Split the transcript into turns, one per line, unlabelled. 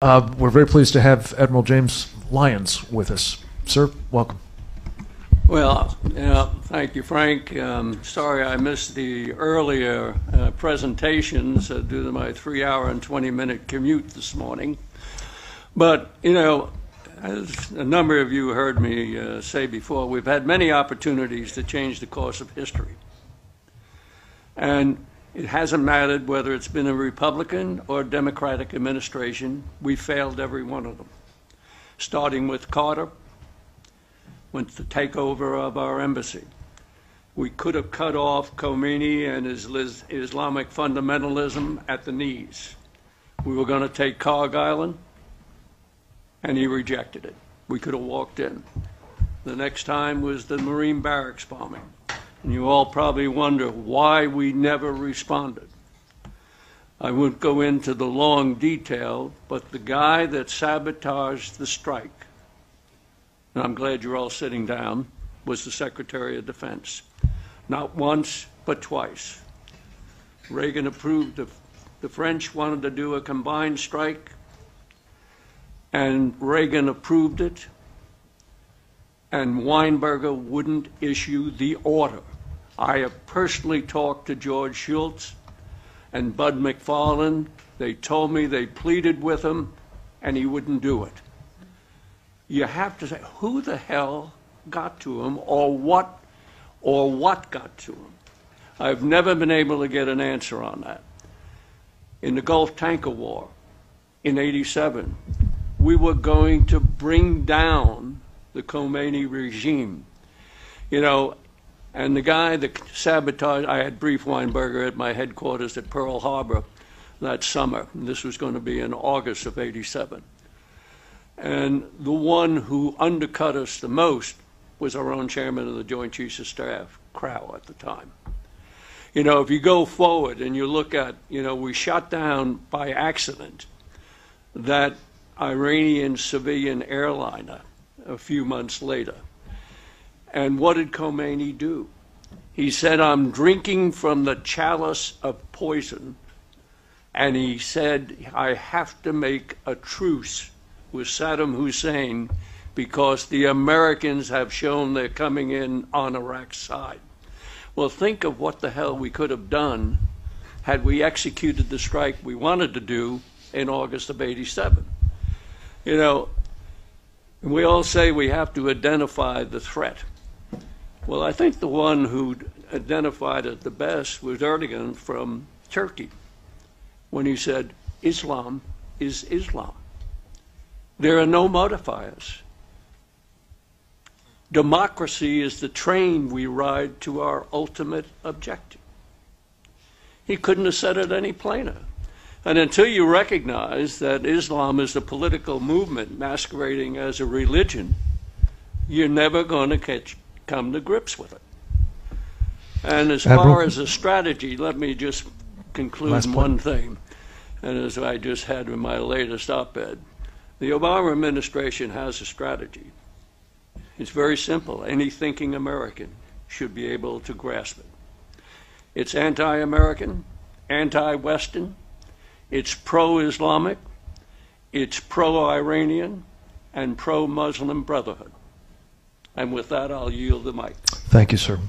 We're very pleased to have Admiral James Lyons with us. Sir, welcome.
Well, thank you, Frank. Sorry I missed the earlier presentations due to my 3-hour and 20-minute commute this morning. But, as a number of you heard me say before, we've had many opportunities to change the course of history. And it hasn't mattered whether it's been a Republican or Democratic administration. We failed every one of them, starting with Carter, with the takeover of our embassy. We could have cut off Khomeini and his Islamic fundamentalism at the knees. We were going to take Karg Island, and he rejected it. We could have walked in. The next time was the Marine barracks bombing. And you all probably wonder why we never responded. I won't go into the long detail, but the guy that sabotaged the strike, and I'm glad you're all sitting down, was the Secretary of Defense. Not once, but twice. Reagan approved, the French wanted to do a combined strike, and Reagan approved it, and Weinberger wouldn't issue the order. I have personally talked to George Shultz and Bud McFarlane. They told me they pleaded with him, and he wouldn't do it. You have to say, who the hell got to him, or what got to him? I've never been able to get an answer on that. In the Gulf Tanker War in '87, we were going to bring down the Khomeini regime. And the guy that sabotaged, I had briefed Weinberger at my headquarters at Pearl Harbor that summer. And this was going to be in August of '87. And the one who undercut us the most was our own chairman of the Joint Chiefs of Staff, Crow, at the time. If you go forward and you look at, we shot down by accident that Iranian civilian airliner a few months later. And what did Khomeini do? He said, I'm drinking from the chalice of poison. And he said, I have to make a truce with Saddam Hussein because the Americans have shown they're coming in on Iraq's side. Well, think of what the hell we could have done had we executed the strike we wanted to do in August of '87. We all say we have to identify the threat. Well, I think the one who identified it the best was Erdogan from Turkey, when he said, Islam is Islam. There are no modifiers. Democracy is the train we ride to our ultimate objective. He couldn't have said it any plainer. And until you recognize that Islam is a political movement masquerading as a religion, you're never going to come to grips with it. And as far as a strategy, let me just conclude one thing, and as I just had in my latest op-ed. The Obama administration has a strategy. It's very simple. Any thinking American should be able to grasp it. It's anti-American, anti-Western, it's pro-Islamic, it's pro-Iranian, and pro-Muslim Brotherhood. And with that, I'll yield the mic.
Thank you, sir.